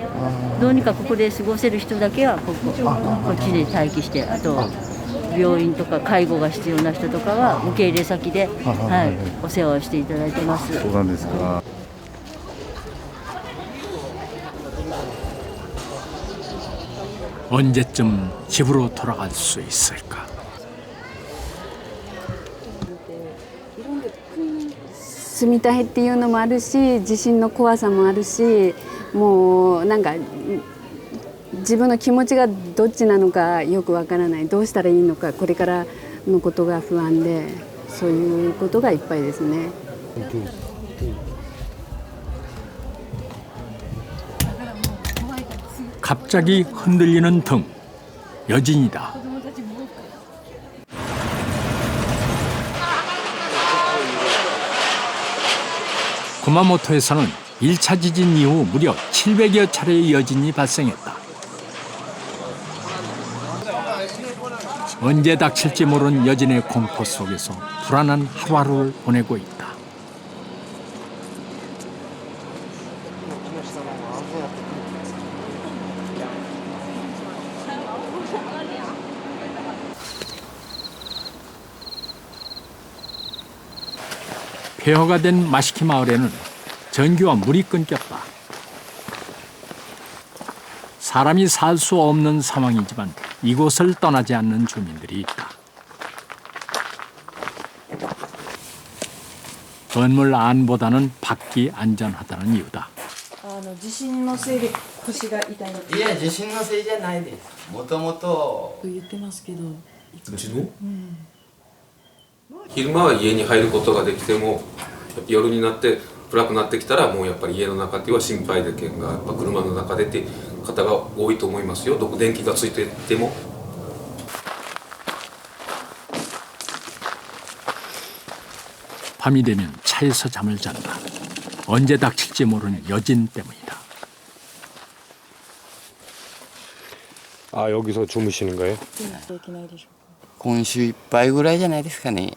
どうにかここで過ごせる人だけはこっちで待機して、あと病院とか介護が必要な人とかは受け入れ先でお世話をしていただいてます。そうなんですか。 언제쯤 집으로 돌아갈 수 있을까?住みたいっていうのもあるし、地震の怖さもあるし、もうなんか自分の気持ちがどっちなのかよくわからない、どうしたらいいのか、これからのことが不安で、そういうことがいっぱいですね。 갑자기 흔들리는 등. 여진이다. 구마모토에서는 1차 지진 이후 무려 700여 차례의 여진이 발생했다. 언제 닥칠지 모르는 여진의 공포 속에서 불안한 하루하루를 보내고 있다. 폐허가 된 마시키 마을에는 전기와 물이 끊겼다. 사람이 살 수 없는 상황이지만 이곳을 떠나지 않는 주민들이 있다. 건물 안보다는 밖이 안전하다는 이유다. 地震のせいで腰が痛いの。いや、地震のせいじゃないです。もともと。と言ってますけど。うちの？昼間は家に入ることができても夜になって暗くなってきたらもうやっぱり家の中っていうのは心配で県がやっぱ車の中でって方が多いと思いますよ。どこ電気がついてても。 밤이 되면 차에서 잠을 잔다. 언제 닥칠지 모르는 여진 때문이다. 아, 여기서 주무시는 거예요? 今週いっぱいぐらいじゃないですかね。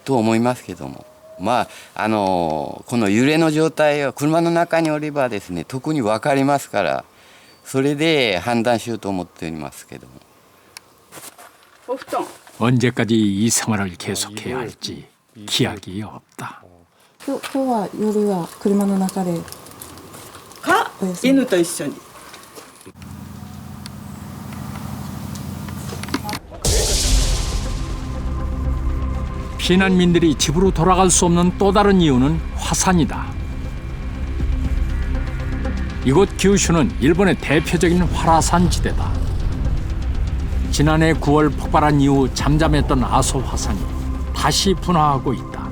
と思いますけども。まあ、この揺れの状態は車の中におればですね、特に分かりますから、それで判断しようと思っておりますけども。 언제까지 이 생활을 계속해야 할지 기약이 없다. 今日は夜は車の中でか犬と一緒に。 피난민들이 집으로 돌아갈 수 없는 또 다른 이유는 화산이다. 이곳 규슈는 일본의 대표적인 활화산 지대다. 지난해 9월 폭발한 이후 잠잠했던 아소 화산이 다시 분화하고 있다.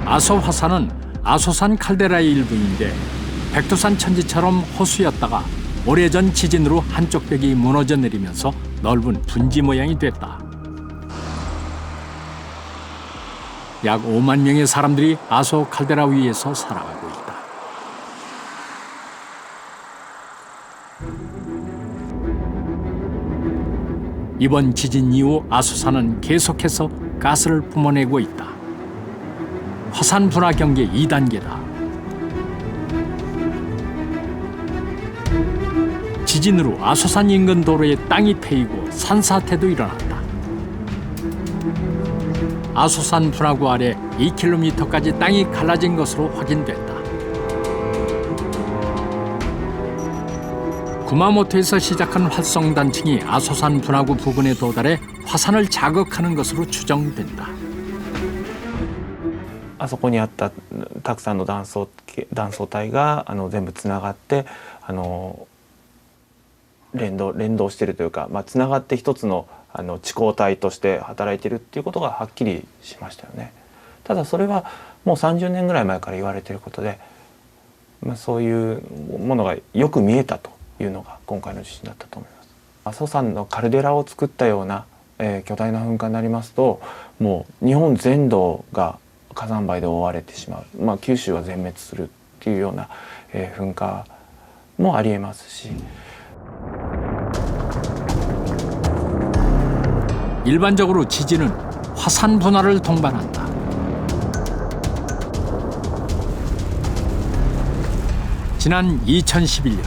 아소 화산은 아소산 칼데라의 일부인데 백두산 천지처럼 호수였다가 오래전 지진으로 한쪽 벽이 무너져 내리면서 넓은 분지 모양이 됐다. 약 5만 명의 사람들이 아소 칼데라 위에서 살아가고 있다. 이번 지진 이후 아소산은 계속해서 가스를 뿜어내고 있다. 화산 분화 경계 2단계다. 지진으로 아소산 인근 도로에 땅이 패이고 산사태도 일어났다. 아소산 분화구 아래 2km까지 땅이 갈라진 것으로 확인됐다. 구마모토에서 시작한 활성단층이 아소산 분화구 부근에 도달해 화산을 자극하는 것으로 추정된다. あそこにあったたくさんの断層帯が全部つながって連動しているというか、つながって一つの地溝体として働いているっていうことがはっきりしましたよね。ただそれはもう30年ぐらい前から言われていることで、そういうものがよく見えたというのが今回の地震だったと思います。阿蘇山のカルデラを作ったような、巨大な噴火になりますと、もう日本全土が火山灰で覆われてしまう、九州は全滅するっていうような、噴火もありえますし。 일반적으로 지진은 화산 분화를 동반한다. 지난 2011년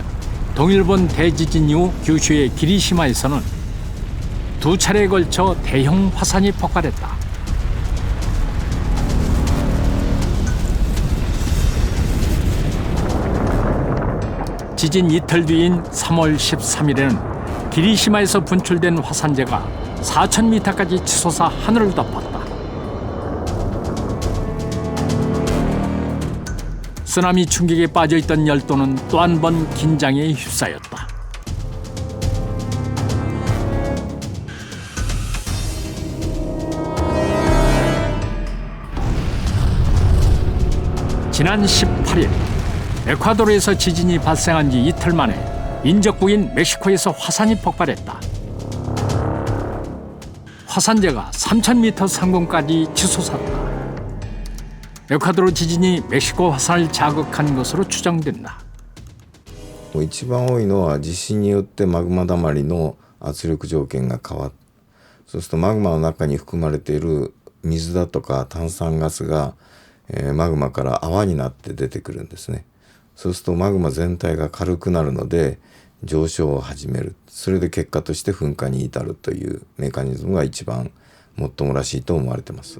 동일본 대지진 이후 규슈의 기리시마에서는 두 차례에 걸쳐 대형 화산이 폭발했다. 지진 이틀 뒤인 3월 13일에는 기리시마에서 분출된 화산재가 4,000m까지 치솟아 하늘을 덮었다. 쓰나미 충격에 빠져있던 열도는 또 한 번 긴장에 휩싸였다. 지난 18일 에콰도르에서 지진이 발생한 지 이틀 만에 인접국인 멕시코에서 화산이 폭발했다. 화산재가 3,000m 상공까지 치솟았다. 에콰도르 지진이 멕시코 화산을 자극한 것으로 추정된다. 一番多いのは地震によってマグマだまりの圧力条件が変わる。そうするとマグマの中に含まれている水だとか炭酸ガスが、マグマから泡になって出てくるんですね。そうするとマグマ全体が軽くなるので上昇を始める。それで結果として噴火に至るというメカニズムが一番もっともらしいと思われています。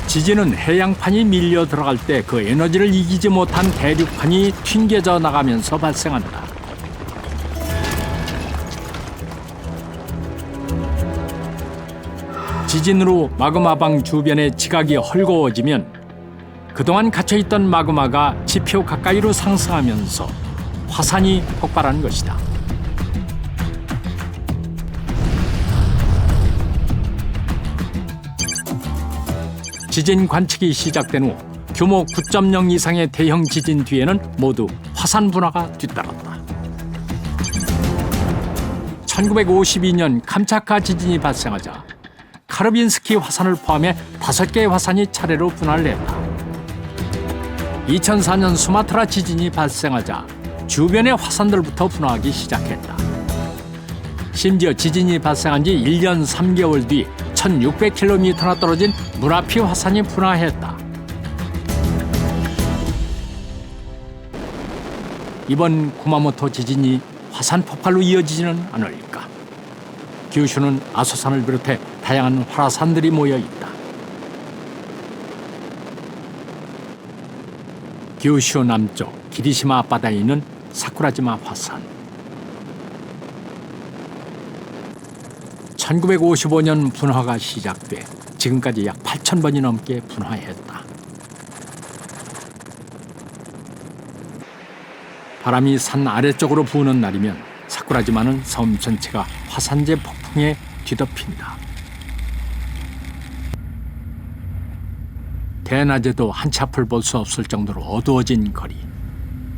지진은 해양판이 밀려 들어갈 때 그 에너지를 이기지 못한 대륙판이 튕겨져 나가면서 발생한다. 지진으로 마그마방 주변의 지각이 헐거워지면 그동안 갇혀있던 마그마가 지표 가까이로 상승하면서 화산이 폭발한 것이다. 지진 관측이 시작된 후 규모 9.0 이상의 대형 지진 뒤에는 모두 화산 분화가 뒤따랐다. 1952년 감차카 지진이 발생하자 카르빈스키 화산을 포함해 5개의 화산이 차례로 분할을 했다. 2004년 수마트라 지진이 발생하자 주변의 화산들부터 분화하기 시작했다. 심지어 지진이 발생한 지 1년 3개월 뒤 1600km나 떨어진 무라피 화산이 분화했다. 이번 구마모토 지진이 화산 폭발로 이어지지는 않을까. 규슈는 아소산을 비롯해 다양한 활화산들이 모여 있다. 규슈 남쪽 기리시마 앞바다에 있는 사쿠라지마 화산. 1955년 분화가 시작돼 지금까지 약 8,000번이 넘게 분화했다. 바람이 산 아래쪽으로 부는 날이면 사쿠라지마는 섬 전체가 화산재 폭풍에 뒤덮인다. 대낮에도 한 치 앞을 볼 수 없을 정도로 어두워진 거리.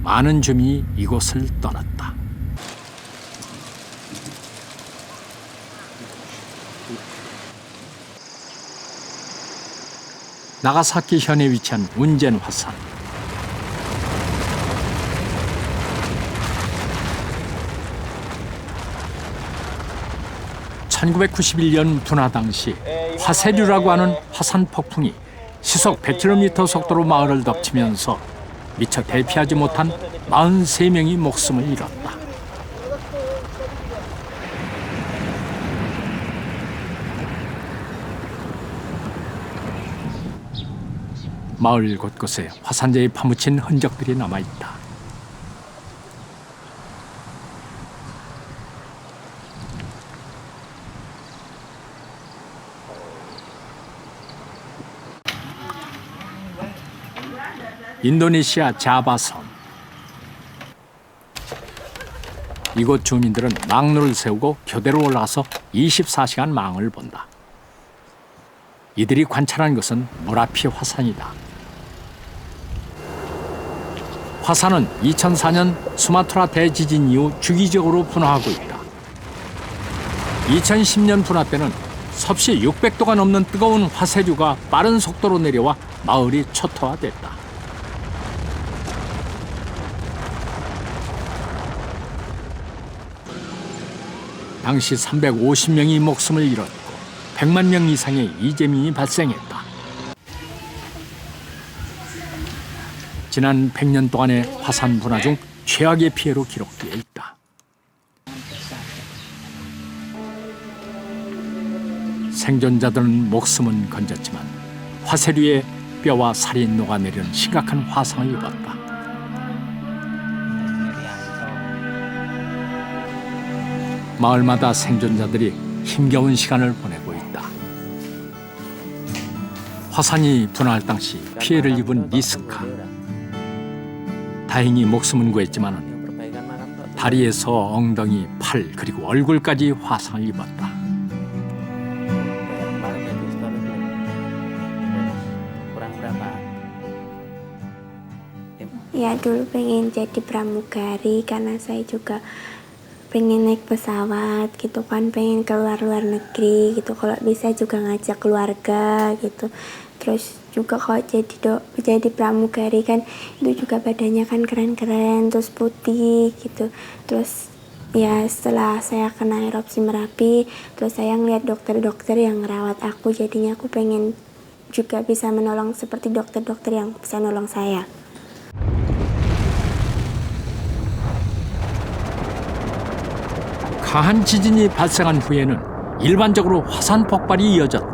많은 주민이 이곳을 떠났다. 나가사키 현에 위치한 운젠 화산. (1991년) 분화 당시 화세류라고 하는 화산 폭풍이 시속 100km 속도로 마을을 덮치면서 미처 대피하지 못한 43명이 목숨을 잃었다. 마을 곳곳에 화산재에 파묻힌 흔적들이 남아있다. 인도네시아 자바섬. 이곳 주민들은 망루를 세우고 교대로 올라가서 24시간 망을 본다. 이들이 관찰한 것은 무라피 화산이다. 화산은 2004년 수마트라 대지진 이후 주기적으로 분화하고 있다. 2010년 분화 때는 섭씨 600도가 넘는 뜨거운 화세류가 빠른 속도로 내려와 마을이 초토화됐다. 당시 350명이 목숨을 잃었고 100만 명 이상의 이재민이 발생했다. 지난 100년 동안의 화산 분화 중 최악의 피해로 기록되어 있다. 생존자들은 목숨은 건졌지만 화세류에 뼈와 살이 녹아내리는 심각한 화상을 입었다. 마을마다 생존자들이 힘겨운 시간을 보내고 있다. 화산이 분화할 당시 피해를 입은 리스카. 다행히 목숨은 구했지만 다리에서 엉덩이, 팔 그리고 얼굴까지 화상을 입었다. Ya dulu pengen jadi pramugari karena saya juga pengen naik pesawat gitu kan, pengen keluar luar negeri gitu, kalau bisa juga ngajak keluarga gitu. Terus juga kalau jadi pramugari kan itu juga badannya kan keren-keren, terus putih gitu. Terus ya setelah saya kena erupsi Merapi, terus saya ngeliat dokter-dokter yang ngerawat aku, jadinya aku pengen juga bisa menolong seperti dokter-dokter yang bisa nolong saya. 강한 지진이 발생한 후에는 일반적으로 화산 폭발이 이어졌다.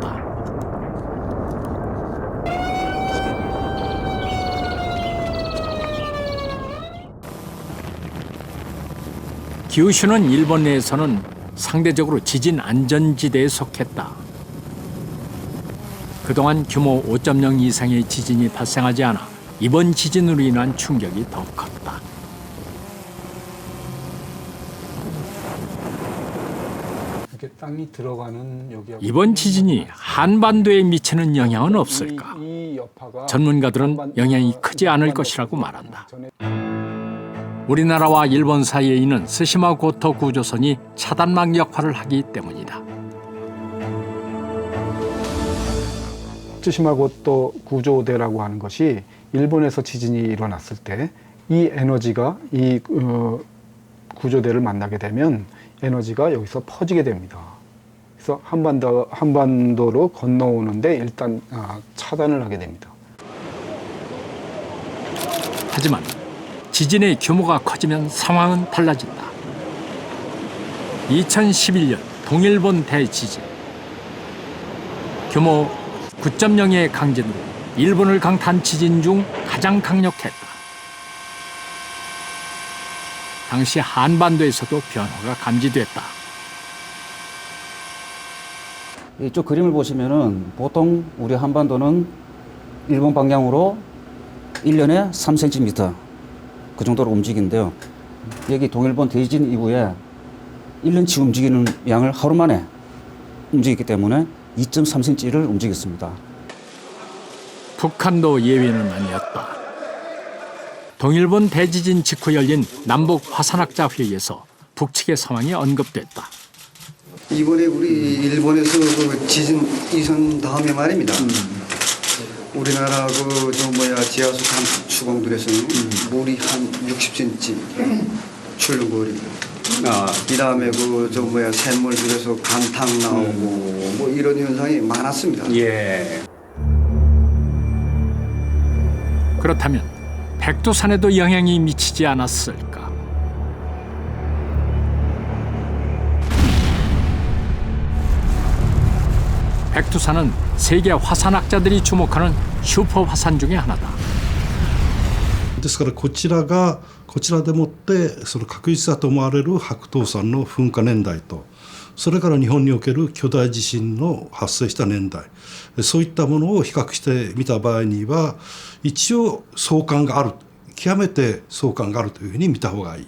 규슈는 일본 내에서는 상대적으로 지진 안전지대에 속했다. 그동안 규모 5.0 이상의 지진이 발생하지 않아 이번 지진으로 인한 충격이 더 컸다. 땅이 들어가는 이번 지진이 한반도에 미치는 영향은 없을까? 전문가들은 영향이 크지 않을 것이라고 말한다. 우리나라와 일본 사이에 있는 스시마 고토 구조선이 차단막 역할을 하기 때문이다. 츠시마고토 구조대라고 하는 것이 일본에서 지진이 일어났을 때 이 에너지가 이 구조대를 만나게 되면 에너지가 여기서 퍼지게 됩니다. 그래서 한반도로 건너오는데 일단 차단을 하게 됩니다. 하지만 지진의 규모가 커지면 상황은 달라진다. 2011년 동일본 대지진. 규모 9.0의 강진으로 일본을 강타한 지진 중 가장 강력했다. 당시 한반도에서도 변화가 감지됐다. 이쪽 그림을 보시면은 보통 우리 한반도는 일본 방향으로 1년에 3cm 그 정도로 움직이는데요. 여기 동일본 대지진 이후에 1년치 움직이는 양을 하루 만에 움직였기 때문에 2.3cm를 움직였습니다. 북한도 예외는 아니었다. 동일본 대지진 직후 열린 남북 화산학자 회의에서 북측의 상황이 언급됐다. 이번에 우리 일본에서 그 지진 이선 다음에 말입니다. 우리나라 지하수 간 추공들에서는 물이 한 60cm 출렁거리고, 이 다음에 샘물들에서 간탕 나오고 이런 현상이 많았습니다. 예. 그렇다면 백두산에도 영향이 미치지 않았을까? 백두산은 세계 화산학자들이 주목하는 슈퍼 화산 중에 하나다. ですからこちらでもってその確実だと思われる白頭山の噴火年代と、それから日本における巨大地震の発生した年代、そういったものを比較してみた場合には一応相関がある、極めて相関があるというふうに見た方がいい。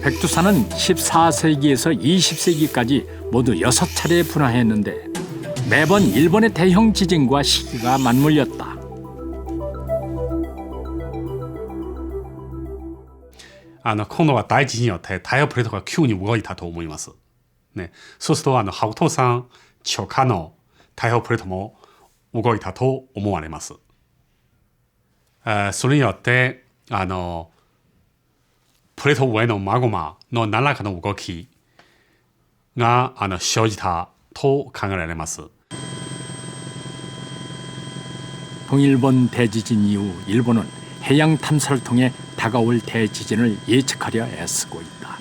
백두산은 14세기에서 20세기까지 모두 6차례 분화했는데 매번 일본의 대형 지진과 시기가 맞물렸다. 今度は大地震によって太陽プレートが急に動いたと思います。ね、そうすると白頭山直下の太陽プレートも動いたと思われます。それによってプレート上のマグマの何らかの動きが生じたと考えられます。 동일본 대지진 이후 일본은 해양 탐사를 통해 다가올 대지진을 예측하려 애쓰고 있다.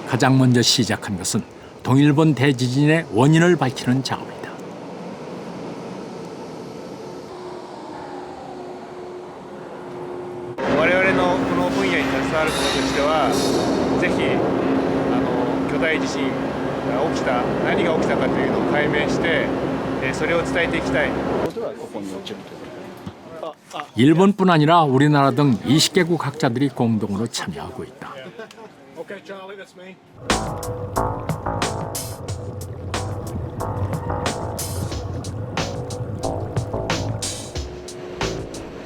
가장 먼저 시작한 것은 동일본 대지진의 원인을 밝히는 작업이다. 我々のこの分野に携わる者としては、ぜひ巨大地震が起きた、何が起きたかというのを解明して、それを伝えていきたい。 일본뿐 아니라 우리나라 등 20개국 학자들이 공동으로 참여하고 있다.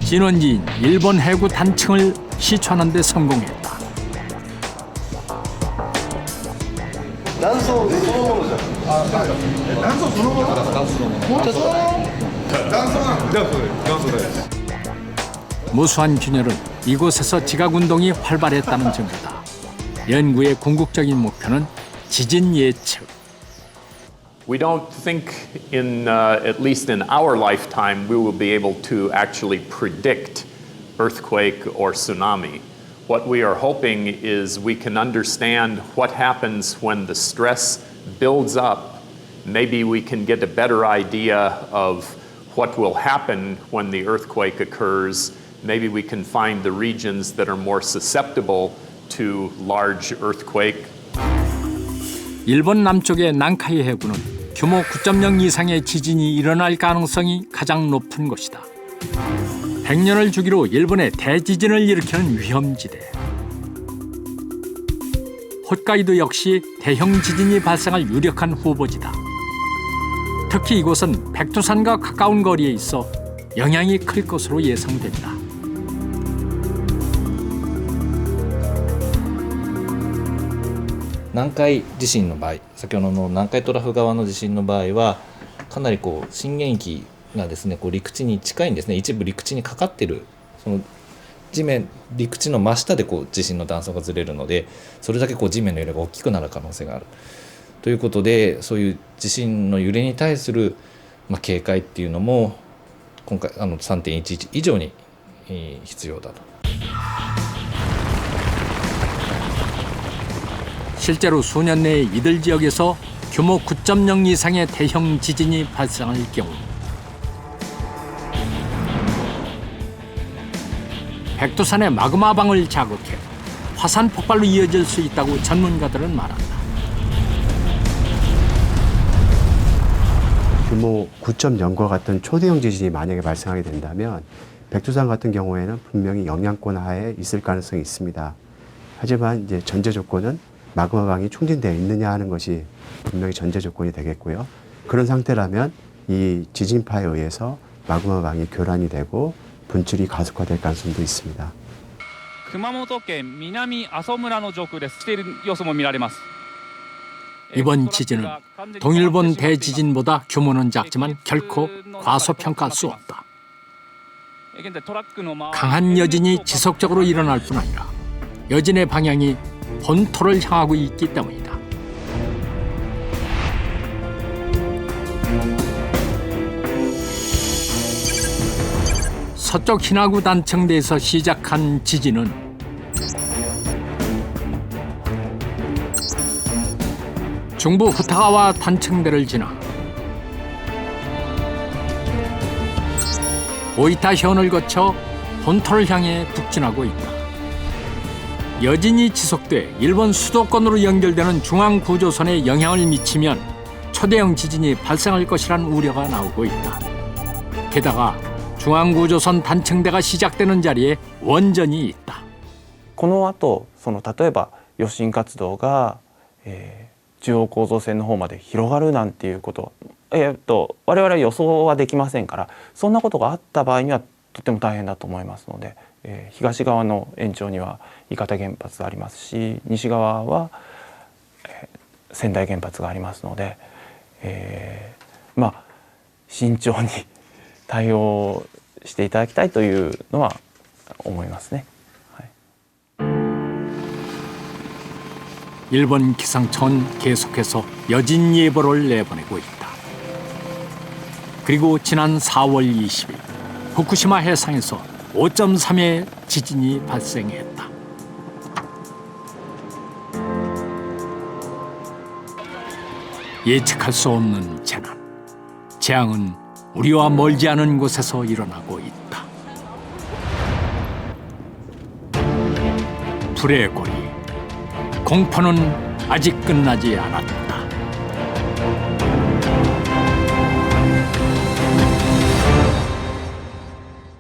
진원지인 일본 해구 단층을 시추하는 데 성공했다. 무수한 균열은 이곳에서 지각운동이 활발했다는 증거다. 연구의 궁극적인 목표는 지진 예측. We don't think at least in our lifetime, we will be able to actually predict earthquake or tsunami. What we are hoping is we can understand what happens when the stress builds up. Maybe we can get a better idea of what will happen when the earthquake occurs. Maybe we can find the regions that are more susceptible to large earthquake. 일본 남쪽의 난카이 해구는 규모 9.0 이상의 지진이 일어날 가능성이 가장 높은 곳이다. 100년을 주기로 일본의 대지진을 일으키는 위험지대. 홋카이도 역시 대형 지진이 발생할 유력한 후보지다. 특히 이곳은 백두산과 가까운 거리에 있어 영향이 클 것으로 예상된다.南海地震の場合、先ほどの南海トラフ側の地震の場合はかなり震源域がですね陸地に近いんですね。一部陸地にかかっているその陸地の真下で地震の断層がずれるので、それだけ地面の揺れが大きくなる可能性があるということで、そういう地震の揺れに対する警戒っていうのも今回3.11以上に必要だと。 실제로 수년 내에 이들 지역에서 규모 9.0 이상의 대형 지진이 발생할 경우 백두산의 마그마방을 자극해 화산 폭발로 이어질 수 있다고 전문가들은 말한다. 규모 9.0과 같은 초대형 지진이 만약에 발생하게 된다면 백두산 같은 경우에는 분명히 영향권 하에 있을 가능성이 있습니다. 하지만 이제 전제 조건은 마그마방이 충진되어 있느냐 하는 것이 분명히 전제 조건이 되겠고요. 그런 상태라면 이 지진파에 의해서 마그마방이 교란이 되고 분출이 가속화될 가능성도 있습니다. 熊本県南阿蘇村の上空です。している様子も見られます。 이번 지진은 동일본 대지진보다 규모는 작지만 결코 과소평가할 수 없다. 강한 여진이 지속적으로 일어날 뿐 아니라 여진의 방향이 본토를 향하고 있기 때문이다. 서쪽 히나구 단층대에서 시작한 지진은 중부 후타가와 단층대를 지나 오이타 현을 거쳐 본토를 향해 북진하고 있다. 여진이 지속돼 일본 수도권으로 연결되는 중앙구조선에 영향을 미치면 초대형 지진이 발생할 것이란 우려가 나오고 있다. 게다가 중앙구조선 단층대가 시작되는 자리에 원전이 있다. この後例えば余震活動が、中央構造線の方まで広がるなんていうこと我々は予想はできませんから、そんなことがあった場合にはとても大変だと思いますので、東側の延長には伊方原発ありますし、西側は、仙台原発がありますので、慎重に対応していただきたいというのは思いますね。 일본 기상청은 계속해서 여진 예보를 내보내고 있다. 그리고 지난 4월 20일 후쿠시마 해상에서 5.3의 지진이 발생했다. 예측할 수 없는 재난. 재앙은 우리와 멀지 않은 곳에서 일어나고 있다. 불의 고리. 공포는 아직 끝나지 않았다.